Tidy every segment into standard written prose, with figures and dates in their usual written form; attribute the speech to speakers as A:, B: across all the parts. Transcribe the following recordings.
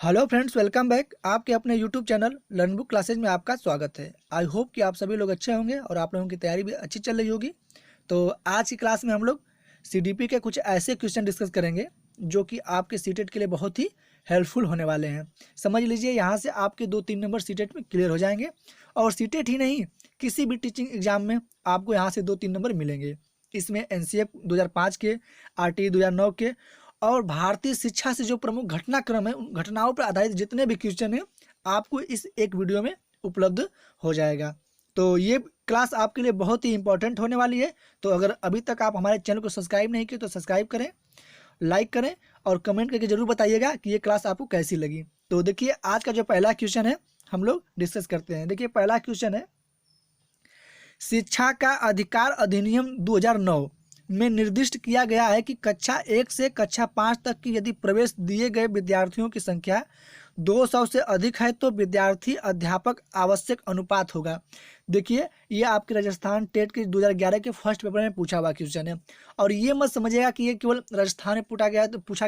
A: Hello friends, welcome back. आपके अपने YouTube channel learn book classes में आपका स्वागत है। आई होप कि आप सभी लोग अच्छे होंगे और आप लोगों की तैयारी भी अच्छी चल रही होगी। तो आज की क्लास में हम लोग सीडीपी के कुछ ऐसे क्वेश्चन डिस्कस करेंगे जो कि आपके सीटेट के लिए बहुत ही हेल्पफुल होने वाले हैं। समझ लीजिए, यहाँ से आपके 2-3 नंबर सीटेट में क्लियर हो जाएंगे और सीटेट ही नहीं, किसी भी टीचिंग एग्जाम में आपको यहाँ से 2-3 नंबर मिलेंगे। इसमें एनसीएफ 2005 के, आरटी 2009 के और भारतीय शिक्षा से जो प्रमुख घटनाक्रम है, उन घटनाओं पर आधारित जितने भी क्वेश्चन हैं आपको इस एक वीडियो में उपलब्ध हो जाएगा। तो ये क्लास आपके लिए बहुत ही इंपॉर्टेंट होने वाली है। तो अगर अभी तक आप हमारे चैनल को सब्सक्राइब नहीं किए तो सब्सक्राइब करें, लाइक करें और कमेंट करके जरूर बताइएगा कि ये क्लास आपको कैसी लगी। तो देखिए, आज का जो पहला क्वेश्चन है हम लोग डिस्कस करते हैं। देखिए, पहला क्वेश्चन है, शिक्षा का अधिकार अधिनियम 2009 में निर्दिष्ट किया गया है कि कक्षा 1 से कक्षा 5 तक की यदि प्रवेश दिए गए विद्यार्थियों की संख्या 200 से अधिक है तो विद्यार्थी अध्यापक आवश्यक अनुपात होगा। देखिए, ये आपके राजस्थान टेट के 2011 के फर्स्ट पेपर में पूछा हुआ क्वेश्चन है। और ये मत समझिएगा कि ये केवल राजस्थान में पूछा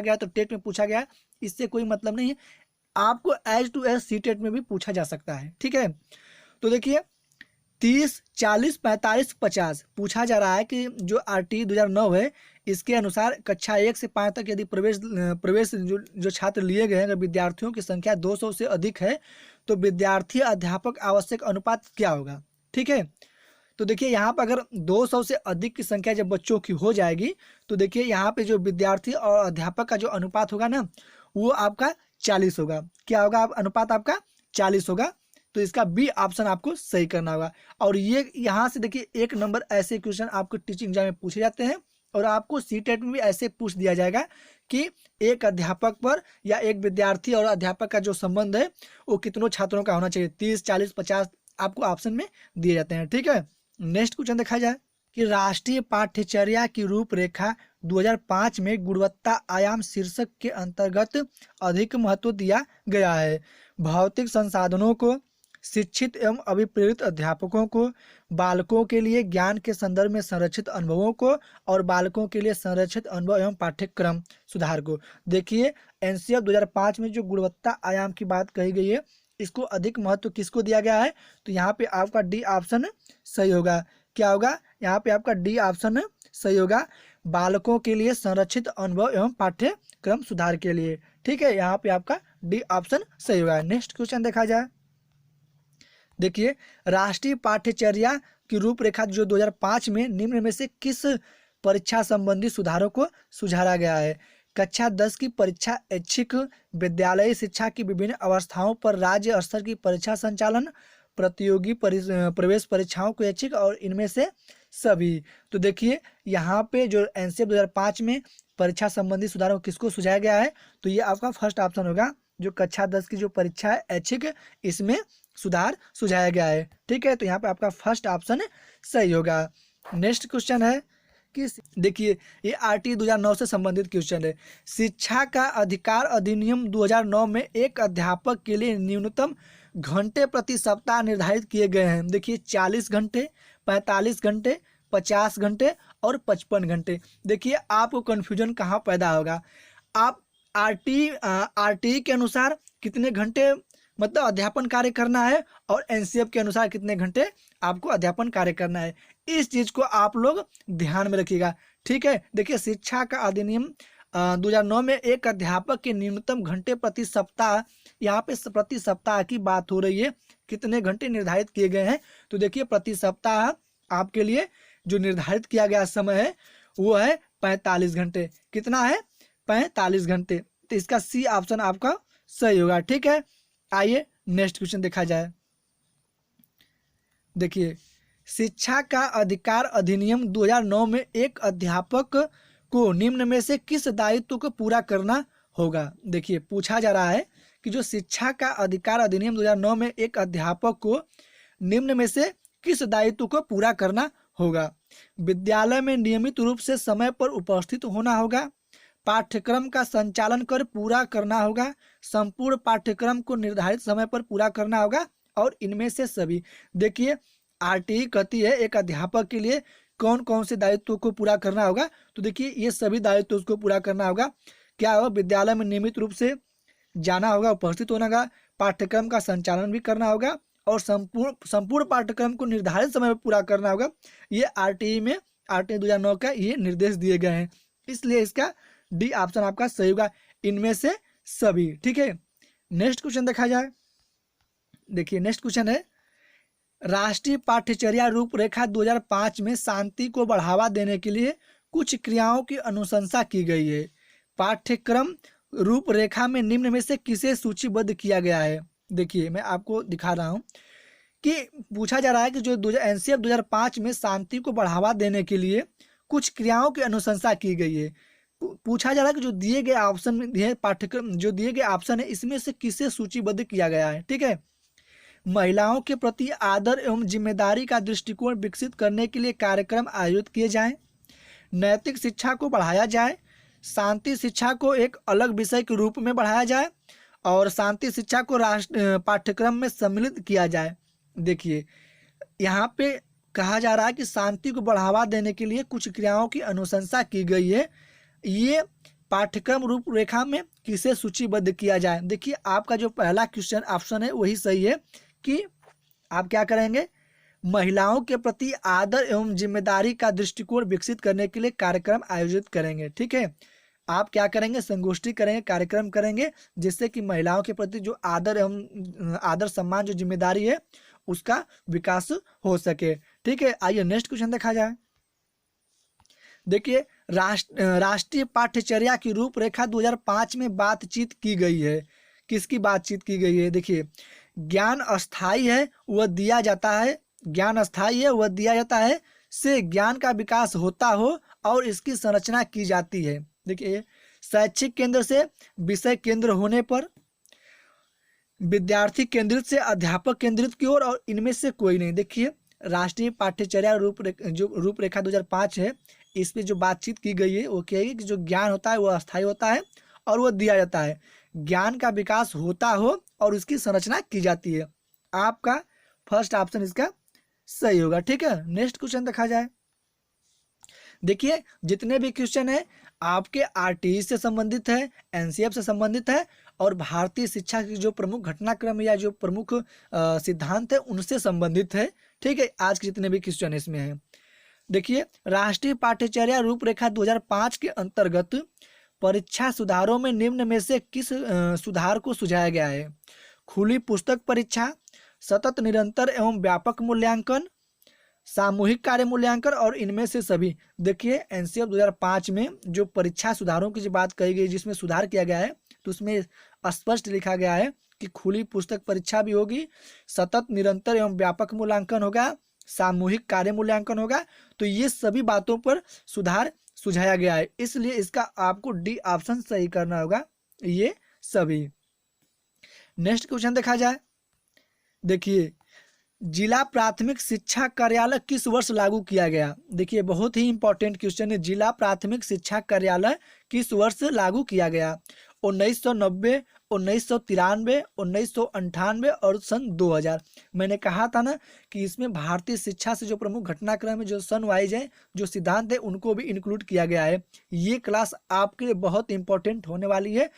A: गया तो टेट में पूछा गया, इससे कोई मतलब नहीं है। आपको एज टू एज सी टेट में भी पूछा जा सकता है। ठीक है, तो देखिए 30, 40, 45, 50 पूछा जा रहा है कि जो आरटी 2009 है इसके अनुसार कक्षा 1 से 5 तक यदि प्रवेश जो छात्र लिए गए हैं, अगर विद्यार्थियों की संख्या 200 से अधिक है तो विद्यार्थी अध्यापक आवश्यक अनुपात क्या होगा। ठीक है, तो देखिए यहाँ पर अगर 200 से अधिक की संख्या जब बच्चों की हो जाएगी तो देखिए यहाँ पे जो विद्यार्थी और अध्यापक का जो अनुपात होगा ना, वो आपका 40 होगा। क्या होगा? अनुपात आपका 40 होगा। तो इसका बी ऑप्शन आपको सही करना होगा। और ये यहाँ से देखिए, एक नंबर ऐसे क्वेश्चन आपको टीचिंग एग्जाम में पूछे जाते हैं और आपको सीटेट में भी ऐसे पूछ दिया जाएगा कि एक अध्यापक पर या एक विद्यार्थी और अध्यापक का जो संबंध है वो कितनों छात्रों का होना चाहिए। 30, 40, 50 आपको ऑप्शन में दिए जाते हैं। ठीक है, नेक्स्ट क्वेश्चन देखा जाए कि राष्ट्रीय पाठ्यचर्या की रूपरेखा 2005 में गुणवत्ता आयाम शीर्षक के अंतर्गत अधिक महत्व दिया गया है। भौतिक संसाधनों को, शिक्षित एवं अभिप्रेरित अध्यापकों को, बालकों के लिए ज्ञान के संदर्भ में संरक्षित अनुभवों को और बालकों के लिए संरक्षित अनुभव एवं पाठ्यक्रम सुधार को। देखिए, एनसीएफ 2005 में जो गुणवत्ता आयाम की बात कही गई है, इसको अधिक महत्व किसको दिया गया है? तो यहाँ पे आपका डी ऑप्शन सही होगा। क्या होगा? यहाँ पे आपका डी ऑप्शन सही होगा, बालकों के लिए संरक्षित अनुभव एवं पाठ्यक्रम सुधार के लिए। ठीक है, यहाँ पे आपका डी ऑप्शन सही होगा। नेक्स्ट क्वेश्चन देखा जाए। देखिए, राष्ट्रीय पाठ्यचर्या की रूपरेखा जो 2005 में निम्न में से किस परीक्षा संबंधी सुधारों को सुझाया गया है? कक्षा 10 की परीक्षा ऐच्छिक, विद्यालयी शिक्षा की विभिन्न अवस्थाओं पर राज्य स्तर की परीक्षा संचालन, प्रतियोगी प्रवेश परीक्षाओं को ऐच्छिक और इनमें से सभी। तो देखिए, यहाँ पे जो एनसीएफ 2005 में परीक्षा संबंधी सुधारों किसको सुझाया गया है? तो ये आपका फर्स्ट ऑप्शन होगा, जो कक्षा 10 की जो परीक्षा है ऐच्छिक, इसमें सुधार सुझाया गया है। ठीक है, तो यहाँ पे आपका फर्स्ट ऑप्शन सही होगा। नेक्स्ट क्वेश्चन है कि देखिए, ये आरटी 2009 से संबंधित क्वेश्चन है। शिक्षा का अधिकार अधिनियम 2009 में एक अध्यापक के लिए न्यूनतम घंटे प्रति सप्ताह निर्धारित किए गए हैं। देखिए, 40 घंटे, 45 घंटे, 50 घंटे और 55 घंटे। देखिए, आपको कन्फ्यूजन कहाँ पैदा होगा? आप आरटी के अनुसार कितने घंटे मतलब अध्यापन कार्य करना है और एनसीएफ के अनुसार कितने घंटे आपको अध्यापन कार्य करना है, इस चीज को आप लोग ध्यान में रखिएगा। ठीक है, देखिए, शिक्षा का अधिनियम 2009 में एक अध्यापक के न्यूनतम घंटे प्रति सप्ताह, यहाँ पे प्रति सप्ताह की बात हो रही है, कितने घंटे निर्धारित किए गए हैं। तो देखिए, प्रति सप्ताह आपके लिए जो निर्धारित किया गया समय है वो है 45 घंटे। कितना है? 45 घंटे। तो इसका सी ऑप्शन आपका सही होगा। ठीक है, आइए नेक्स्ट क्वेश्चन देखा जाए। देखिए, शिक्षा का अधिकार अधिनियम 2009 में एक अध्यापक को निम्न में से किस दायित्व को पूरा करना होगा? देखिए, पूछा जा रहा है कि जो शिक्षा का अधिकार अधिनियम 2009 में एक अध्यापक को निम्न में से किस दायित्व को पूरा करना होगा? विद्यालय में नियमित रूप से समय पर उपस्थित होना होगा, पाठ्यक्रम का संचालन कर पूरा करना होगा, संपूर्ण पाठ्यक्रम को निर्धारित समय पर पूरा करना होगा और इनमें से सभी। देखिए, आरटीई कहती है एक अध्यापक के लिए कौन कौन से दायित्वों को पूरा करना होगा। तो देखिए, ये सभी दायित्व उसको पूरा करना होगा। क्या होगा? विद्यालय में नियमित रूप से जाना होगा, उपस्थित होना होगा, पाठ्यक्रम का संचालन भी करना होगा और संपूर्ण पाठ्यक्रम को निर्धारित समय में पूरा करना होगा। ये आरटीई में, आरटीई 2009 का ये निर्देश दिए गए हैं, इसलिए इसका डी ऑप्शन आपका सही होगा, इनमें से सभी। ठीक है, नेक्स्ट क्वेश्चन देखा जाए। देखिए नेक्स्ट क्वेश्चन है, राष्ट्रीय पाठ्यचर्या रूपरेखा 2005 में शांति को बढ़ावा देने के लिए कुछ क्रियाओं की अनुशंसा की गई है। पाठ्यक्रम रूपरेखा में निम्न में से किसे सूचीबद्ध किया गया है। देखिए मैं आपको दिखा रहा हूँ कि पूछा जा रहा है कि जो एनसीएफ 2005 में शांति को बढ़ावा देने के लिए कुछ क्रियाओं की अनुशंसा की गई है। पूछा जा रहा है कि जो दिए गए ऑप्शन में दिए पाठ्यक्रम, जो दिए गए ऑप्शन है, इसमें से किसे सूचीबद्ध किया गया है। ठीक है, महिलाओं के प्रति आदर एवं जिम्मेदारी का दृष्टिकोण विकसित करने के लिए कार्यक्रम आयोजित किए जाएं, नैतिक शिक्षा को बढ़ाया जाए, शांति शिक्षा को एक अलग विषय के रूप में बढ़ाया जाए और शांति शिक्षा को पाठ्यक्रम में सम्मिलित किया जाए। देखिए यहाँ पे कहा जा रहा है कि शांति को बढ़ावा देने के लिए कुछ क्रियाओं की अनुशंसा की गई है, ये पाठ्यक्रम रूपरेखा में किसे सूचीबद्ध किया जाए। देखिए आपका जो पहला क्वेश्चन ऑप्शन है वही सही है कि आप क्या करेंगे, महिलाओं के प्रति आदर एवं जिम्मेदारी का दृष्टिकोण विकसित करने के लिए कार्यक्रम आयोजित करेंगे। ठीक है, आप क्या करेंगे, संगोष्ठी करेंगे, कार्यक्रम करेंगे, जिससे कि महिलाओं के प्रति जो आदर एवं आदर सम्मान, जो जिम्मेदारी है, उसका विकास हो सके। ठीक है, आइए नेक्स्ट क्वेश्चन देखा जाए। देखिए राष्ट्रीय पाठ्यचर्या की रूपरेखा 2005 में बातचीत की गई है। किसकी बातचीत की गई है। देखिए ज्ञान अस्थाई है वह दिया जाता है, ज्ञान अस्थाई है वह दिया जाता है, से ज्ञान का विकास होता हो और इसकी संरचना की जाती है। देखिए शैक्षिक केंद्र से विषय केंद्र होने पर, विद्यार्थी केंद्रित से अध्यापक केंद्रित की ओर, और इनमें से कोई नहीं। देखिए राष्ट्रीय पाठ्यचर्या रूपरेखा 2005 है, इस पे जो बातचीत की गई है वो क्या है कि जो ज्ञान होता है वो अस्थायी होता है और वो दिया जाता है, ज्ञान का विकास होता हो और उसकी संरचना की जाती है। आपका फर्स्ट ऑप्शन इसका सही होगा। ठीक है, नेक्स्ट क्वेश्चन देखा जाए। देखिए जितने भी क्वेश्चन है आपके आरटीई से संबंधित है, एनसीएफ से संबंधित है और भारतीय शिक्षा की जो प्रमुख घटनाक्रम या जो प्रमुख सिद्धांत है उनसे संबंधित है। ठीक है, आज के जितने भी क्वेश्चन इसमें है। देखिए राष्ट्रीय पाठ्यचर्या रूपरेखा 2005 के अंतर्गत परीक्षा सुधारों में निम्न में से किस सुधार को सुझाया गया है। खुली पुस्तक परीक्षा, सतत निरंतर एवं व्यापक मूल्यांकन, सामूहिक कार्य मूल्यांकन और इनमें से सभी। देखिए एनसीएफ 2005 में जो परीक्षा सुधारों की जो बात कही गई, जिसमें सुधार किया गया है, तो उसमें स्पष्ट लिखा गया है कि खुली पुस्तक परीक्षा भी होगी, सतत निरंतर एवं व्यापक मूल्यांकन होगा, सामूहिक कार्य मूल्यांकन होगा। तो ये सभी बातों पर सुधार सुझाया गया है, इसलिए इसका आपको डी ऑप्शन सही करना होगा, ये सभी। नेक्स्ट क्वेश्चन देखा जाए। देखिए जिला प्राथमिक शिक्षा कार्यालय किस वर्ष लागू किया गया। देखिए बहुत ही इंपॉर्टेंट क्वेश्चन है, जिला प्राथमिक शिक्षा कार्यालय किस वर्ष लागू किया गया। 1990, 1993, 1998 और सन 2000। मैंने कहा था ना कि इसमें भारतीय शिक्षा से जो प्रमुख घटनाक्रम है, जो सन वाइज है, जो सिद्धांत है, उनको भी इंक्लूड किया गया है। ये क्लास आपके लिए बहुत इंपॉर्टेंट होने वाली है,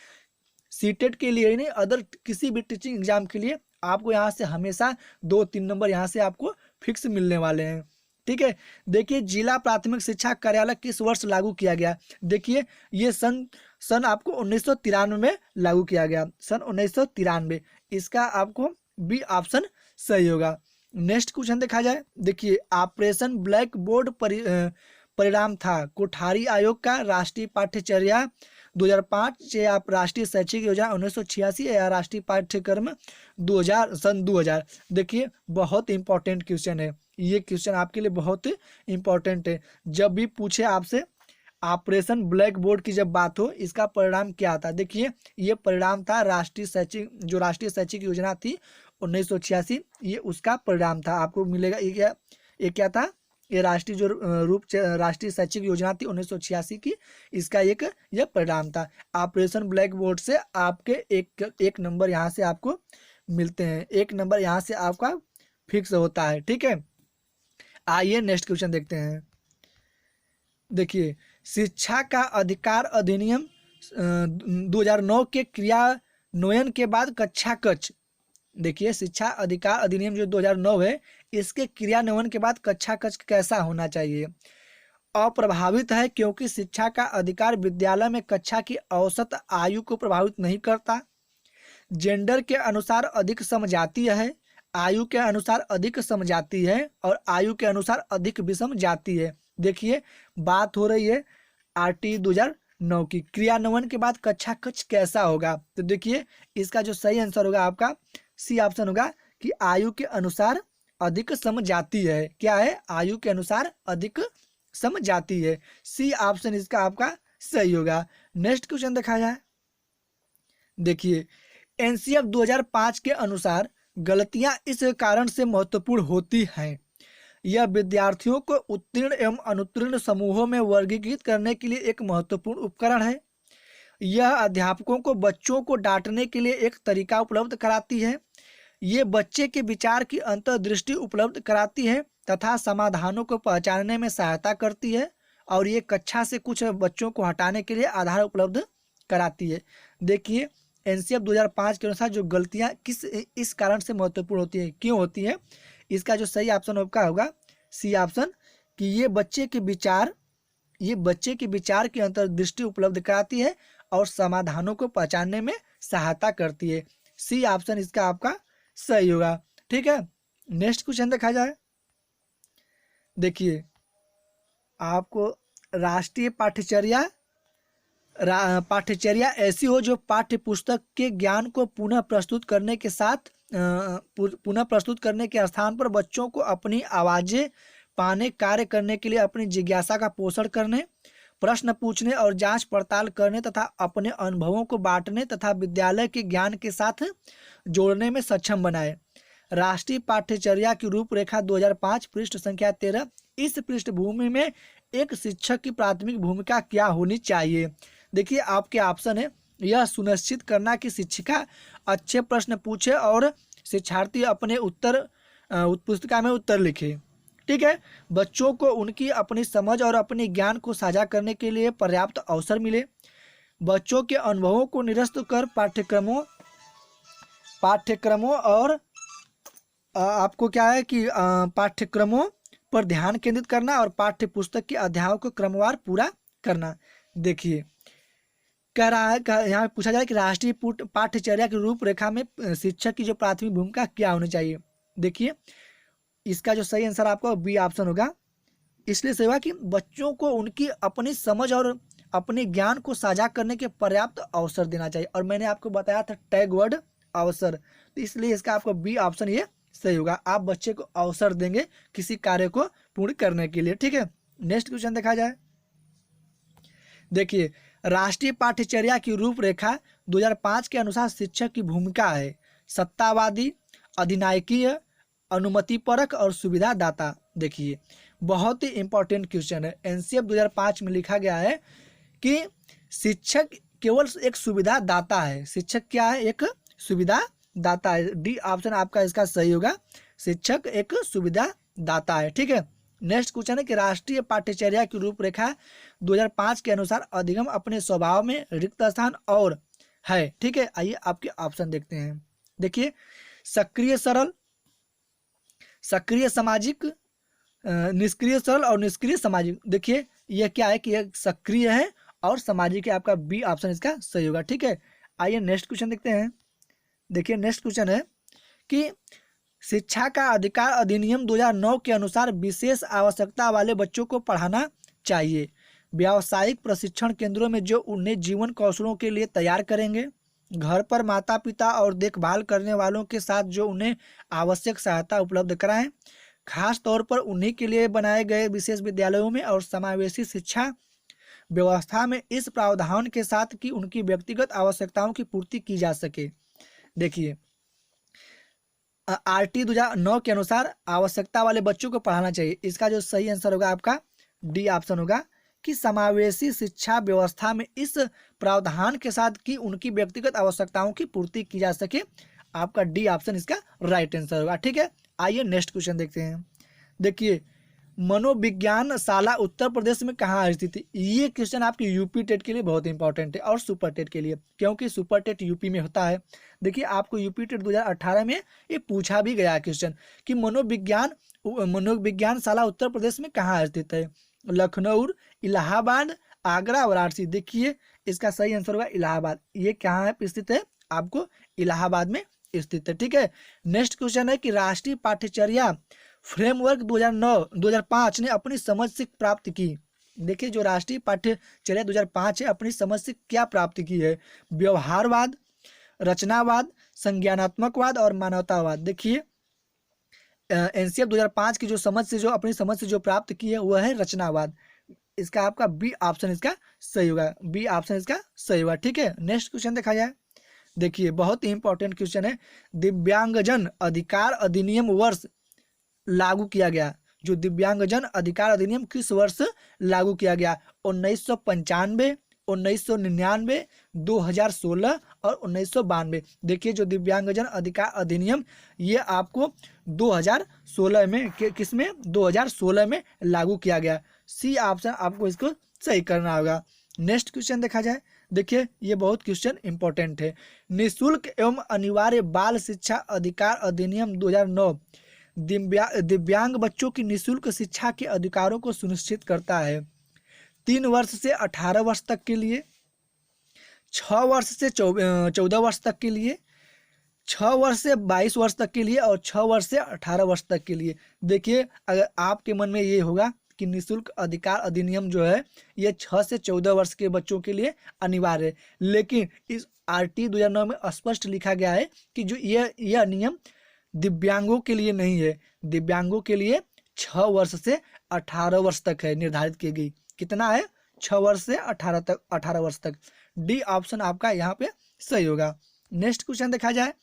A: सीटेट के लिए ही नहीं, अदर किसी भी टीचिंग एग्जाम के लिए आपको यहाँ से हमेशा 2-3 नंबर यहाँ से आपको फिक्स मिलने वाले हैं। ठीक है, देखिए जिला प्राथमिक शिक्षा कार्यालय किस वर्ष लागू किया गया। देखिए ये सन आपको 1993 में लागू किया गया, सन 1993। इसका आपको बी ऑप्शन सही होगा। नेक्स्ट क्वेश्चन देखा जाए। देखिए ऑपरेशन ब्लैक बोर्ड परिणाम था कोठारी आयोग का राष्ट्रीय पाठ्यचर्या 2005 या राष्ट्रीय शैक्षिक योजना 1986 या राष्ट्रीय पाठ्यक्रम 2000 सन 2000। देखिए बहुत इंपॉर्टेंट क्वेश्चन है, ये क्वेश्चन आपके लिए बहुत इंपॉर्टेंट है। जब भी पूछे आपसे ऑपरेशन ब्लैक बोर्ड की जब बात हो, इसका परिणाम क्या था। देखिए ये परिणाम था राष्ट्रीय शैक्षिक योजना थी 1986, ये उसका परिणाम था। आपको मिलेगा ये क्या था, ये राष्ट्रीय शैक्षिक योजना थी 1986 की, इसका यह परिणाम था। ऑपरेशन ब्लैक बोर्ड से आपके एक नंबर यहाँ से आपको मिलते हैं, एक नंबर यहाँ से आपका फिक्स होता है। ठीक है, आइए नेक्स्ट क्वेश्चन देखते हैं। देखिए शिक्षा का अधिकार अधिनियम 2009 के नोयन के बाद कक्षा कक्ष, देखिए शिक्षा अधिकार अधिनियम जो 2009 है, इसके क्रियान्वयन के बाद कक्षा कक्ष कैसा होना चाहिए। अप्रभावित है क्योंकि शिक्षा का अधिकार विद्यालय में कक्षा की औसत आयु को प्रभावित नहीं करता। जेंडर के अनुसार अधिक समजातीय है, आयु के अनुसार अधिक समजातीय है और आयु के अनुसार अधिक विषम जाति है। देखिए बात हो रही है आरटी 2009 की। क्रियान्वयन के बाद कक्षा कक्ष कैसा होगा, तो देखिए इसका जो सही आंसर होगा आपका सी ऑप्शन होगा कि आयु के अनुसार अधिक समजातीय है। क्या है, आयु के अनुसार अधिक समजातीय है। सी ऑप्शन इसका आपका सही होगा। नेक्स्ट क्वेश्चन देखा जाए। देखिए एनसीएफ 2005 के अनुसार गलतियां इस कारण से महत्वपूर्ण होती हैं। यह विद्यार्थियों को उत्तीर्ण एवं अनुत्तीर्ण समूहों में वर्गीकृत करने के लिए एक महत्वपूर्ण उपकरण है। यह अध्यापकों को बच्चों को डांटने के लिए एक तरीका उपलब्ध कराती है। ये बच्चे के विचार की अंतर्दृष्टि उपलब्ध कराती है तथा समाधानों को पहचानने में सहायता करती है और ये कक्षा से कुछ बच्चों को हटाने के लिए आधार उपलब्ध कराती है। देखिए एनसीएफ 2005 के अनुसार जो गलतियां इस कारण से महत्वपूर्ण होती है, क्यों होती है, इसका जो सही ऑप्शन आपका होगा सी ऑप्शन कि ये बच्चे के विचार की अंतर्दृष्टि उपलब्ध कराती है और समाधानों को पहचानने में सहायता करती है। सी ऑप्शन इसका आपका सही होगा। ठीक है, नेक्स्ट क्वेश्चन देखा जाए। देखिए आपको राष्ट्रीय पाठ्यचर्या ऐसी हो जो पाठ्य पुस्तक के ज्ञान को पुनः प्रस्तुत करने के स्थान पर बच्चों को अपनी आवाजें पाने, कार्य करने के लिए अपनी जिज्ञासा का पोषण करने, प्रश्न पूछने और जांच पड़ताल करने तथा अपने अनुभवों को बांटने तथा विद्यालय के ज्ञान के साथ जोड़ने में सक्षम बनाए। राष्ट्रीय पाठ्यचर्या की रूपरेखा 2005 पृष्ठ संख्या 13। इस पृष्ठभूमि में एक शिक्षक की प्राथमिक भूमिका क्या होनी चाहिए। देखिए आपके ऑप्शन है, यह सुनिश्चित करना कि शिक्षिका अच्छे प्रश्न पूछे और शिक्षार्थी अपने पुस्तिका में उत्तर लिखे। ठीक है, बच्चों को उनकी अपनी समझ और अपने ज्ञान को साझा करने के लिए पर्याप्त अवसर मिले। बच्चों के अनुभवों को निरस्त कर पाठ्यक्रमों और आपको क्या है कि पाठ्यक्रमों पर ध्यान केंद्रित करना और पाठ्य पुस्तक के अध्यायों को क्रमवार पूरा करना। देखिए कह रहा है, यहाँ पूछा जाए कि राष्ट्रीय पाठ्यचर्या की रूपरेखा में शिक्षक की जो प्राथमिक भूमिका क्या होनी चाहिए। देखिए इसका जो सही आंसर आपका बी ऑप्शन होगा। इसलिए सही होगा कि बच्चों को उनकी अपनी समझ और अपने ज्ञान को साझा करने के पर्याप्त अवसर देना चाहिए। और मैंने आपको बताया था टैग वर्ड अवसर, तो इसलिए इसका आपको बी ऑप्शन ये सही होगा। आप बच्चे को अवसर देंगे किसी कार्य को पूर्ण करने के लिए। ठीक है, नेक्स्ट क्वेश्चन देखा जाए। देखिए राष्ट्रीय पाठ्यचर्या की रूपरेखा 2005 के अनुसार शिक्षक की भूमिका है सत्तावादी, अधिनायकीय, अनुमतिपरक और सुविधादाता। देखिए बहुत ही इंपॉर्टेंट क्वेश्चन है। एनसीएफ 2005 में लिखा गया है कि शिक्षक केवल एक सुविधादाता है। शिक्षक क्या है, एक सुविधादाता है। डी ऑप्शन आपका इसका सही होगा, शिक्षक एक सुविधादाता है। ठीक है, नेक्स्ट क्वेश्चन है कि राष्ट्रीय पाठ्यचर्या की रूपरेखा 2005 के अनुसार अधिगम अपने स्वभाव में रिक्त स्थान और है। ठीक है, आइए आपके ऑप्शन देखते हैं। देखिए सक्रिय सरल, सक्रिय सामाजिक, निष्क्रिय सरल और निष्क्रिय सामाजिक। देखिए यह क्या है कि यह सक्रिय है और सामाजिक है। आपका बी ऑप्शन इसका सही होगा। ठीक है, आइए नेक्स्ट क्वेश्चन देखते हैं। देखिए नेक्स्ट क्वेश्चन है कि शिक्षा का अधिकार अधिनियम 2009 के अनुसार विशेष आवश्यकता वाले बच्चों को पढ़ाना चाहिए। व्यावसायिक प्रशिक्षण केंद्रों में जो उन्हें जीवन कौशलों के लिए तैयार करेंगे, घर पर माता पिता और देखभाल करने वालों के साथ जो उन्हें आवश्यक सहायता उपलब्ध कराएं, खास तौर पर उन्हीं के लिए बनाए गए विशेष विद्यालयों में और समावेशी शिक्षा व्यवस्था में इस प्रावधान के साथ कि उनकी व्यक्तिगत आवश्यकताओं की पूर्ति की जा सके। देखिए आरटी 2009 के अनुसार आवश्यकता वाले बच्चों को पढ़ाना चाहिए। इसका जो सही आंसर होगा आपका डी ऑप्शन होगा कि समावेशी शिक्षा व्यवस्था में इस प्रावधान के साथ कि उनकी व्यक्तिगत आवश्यकताओं की पूर्ति की जा सके। आपका डी ऑप्शन इसका राइट आंसर होगा। ठीक है, आइए नेक्स्ट क्वेश्चन देखते हैं। देखिए मनोविज्ञान शाला उत्तर प्रदेश में कहाँ स्थित है? ये क्वेश्चन आपके यूपी टेट के लिए बहुत इंपॉर्टेंट है और सुपर टेट के लिए, क्योंकि सुपर टेट यूपी में होता है। देखिए आपको यूपी टेट 2018 में ये पूछा भी गया क्वेश्चन कि मनोविज्ञान शाला उत्तर प्रदेश में कहाँ स्थित है? लखनऊ, इलाहाबाद, आगरा, वाराणसी। देखिए इसका सही आंसर होगा इलाहाबाद। ये कहाँ है स्थित है? आपको इलाहाबाद में स्थित है। ठीक है, नेक्स्ट क्वेश्चन है कि राष्ट्रीय पाठ्यचर्या फ्रेमवर्क 2005 ने अपनी समझ से प्राप्त की। देखिए जो राष्ट्रीय पाठ्यचर्या 2005 है अपनी समझ से क्या प्राप्त की है? व्यवहारवाद, रचनावाद, संज्ञानात्मकवाद और मानवतावाद। देखिए एनसीएफ 2005 की जो अपनी समझ से जो प्राप्त की है वह है रचनावाद। इसका आपका बी ऑप्शन इसका सही होगा, बी ऑप्शन इसका सही होगा। ठीक है, नेक्स्ट क्वेश्चन देखा जाए। देखिए बहुत ही इंपॉर्टेंट क्वेश्चन है, दिव्यांगजन अधिकार अधिनियम वर्ष लागू किया गया। जो दिव्यांगजन अधिकार अधिनियम किस वर्ष लागू किया गया? 1995, 1999, 2016 और 1992। देखिए जो दिव्यांगजन अधिकार अधिनियम ये आपको 2016 में किस में 2016 में लागू किया गया। सी ऑप्शन आपको इसको सही करना होगा। नेक्स्ट क्वेश्चन देखा जाए। देखिए ये बहुत क्वेश्चन इंपॉर्टेंट है। निःशुल्क एवं अनिवार्य बाल शिक्षा अधिकार अधिनियम 2009 दिव्यांग बच्चों की निःशुल्क शिक्षा के अधिकारों को सुनिश्चित करता है। 3 वर्ष से 18 वर्ष तक के लिए, 6 वर्ष से 14 वर्ष तक के लिए, 6 वर्ष से 22 वर्ष तक के लिए और 6 वर्ष से 18 वर्ष तक के लिए। देखिए अगर आपके मन में ये होगा कि निःशुल्क अधिकार अधिनियम जो है ये 6 से 14 वर्ष के बच्चों के लिए अनिवार्य है, लेकिन इस आरटी 2009 में स्पष्ट लिखा गया है कि जो यह नियम दिव्यांगों के लिए नहीं है। दिव्यांगों के लिए 6 वर्ष से 18 वर्ष तक है निर्धारित की गई। कितना है? 6 वर्ष से 18 वर्ष तक। डी ऑप्शन आपका यहाँ पे सही होगा। नेक्स्ट क्वेश्चन देखा जाए।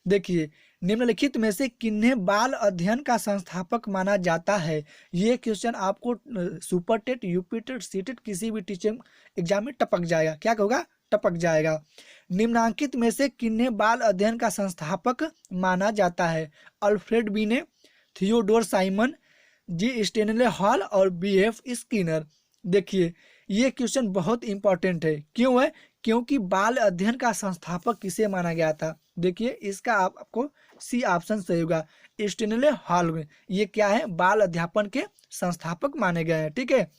A: देखिए निम्नलिखित में से किन्हें बाल अध्ययन का संस्थापक माना जाता है? ये क्वेश्चन आपको super TET, UP TET, CTET किसी भी टीचिंग एग्जाम में टपक जाएगा। क्या होगा? टपक जाएगा। निम्नांकित में से किन्हें बाल अध्ययन का संस्थापक माना जाता है? अल्फ्रेड बीने, थियोडोर साइमन, जी स्टेनले हॉल और बीएफ स्किनर। देखिए ये क्वेश्चन बहुत इंपॉर्टेंट है। क्यों है? क्योंकि बाल अध्ययन का संस्थापक किसे माना गया था? देखिए इसका आपको सी ऑप्शन सही होगा, स्टेनले हॉल में। ये क्या है? बाल अध्यापन के संस्थापक माने गए हैं। ठीक है,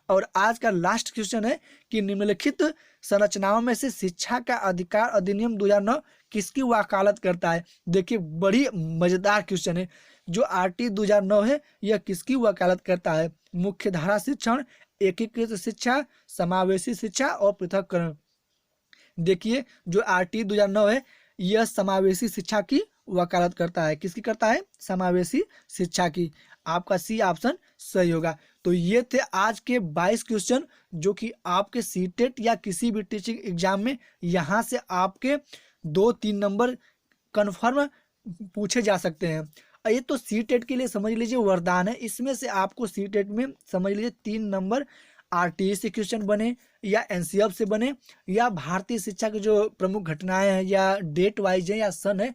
A: और आज का लास्ट क्वेश्चन है कि निम्नलिखित संरचनाओं में से शिक्षा का अधिकार अधिनियम 2009 किसकी वकालत करता है? देखिए बड़ी मजेदार क्वेश्चन है। जो आरटी 2009 है यह किसकी वकालत करता है? मुख्य धारा शिक्षण, एकीकृत शिक्षा, समावेशी शिक्षा और पृथक्करण। देखिए जो आरटी 2009 है यह समावेशी शिक्षा की वकालत करता है। किसकी करता है? समावेशी शिक्षा की। आपका सी ऑप्शन सही होगा। तो ये थे आज के 22 क्वेश्चन जो कि आपके सीटेट या किसी भी टीचिंग एग्जाम में यहाँ से आपके 2-3 नंबर कन्फर्म पूछे जा सकते हैं। और ये तो सीटेट के लिए समझ लीजिए वरदान है। इसमें से आपको सीटेट में समझ लीजिए 3 नंबर आरटीई से क्वेश्चन बने या एनसीएफ से बने या भारतीय शिक्षा की जो प्रमुख घटनाएं हैं या डेट वाइज है या सन है,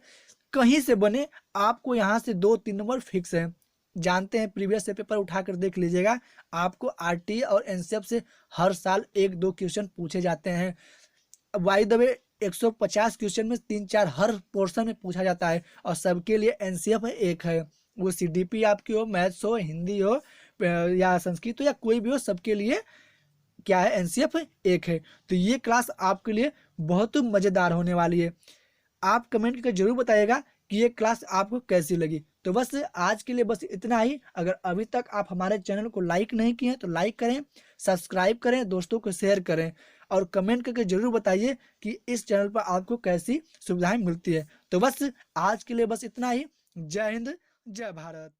A: कहीं से बने, आपको यहाँ से 2-3 नंबर फिक्स है। जानते हैं प्रीवियस से पेपर उठाकर देख लीजिएगा, आपको आरटीई और एनसीएफ से हर साल 1-2 क्वेश्चन पूछे जाते हैं। बाय द वे 150 क्वेश्चन में 3-4 हर पोर्शन में पूछा जाता है और सबके लिए एनसीएफ एक है। वो सीडीपी आपकी हो, मैथ्स हो, हिंदी हो या संस्कृत हो या कोई भी हो, सबके लिए क्या है? एनसीएफ एक है। तो ये क्लास आपके लिए बहुत मज़ेदार होने वाली है। आप कमेंट करके जरूर बताइएगा कि ये क्लास आपको कैसी लगी। तो बस आज के लिए बस इतना ही। अगर अभी तक आप हमारे चैनल को लाइक नहीं किए हैं तो लाइक करें, सब्सक्राइब करें, दोस्तों को शेयर करें और कमेंट करके जरूर बताइए कि इस चैनल पर आपको कैसी सुविधाएं मिलती है। तो बस आज के लिए बस इतना ही। जय हिंद, जय भारत।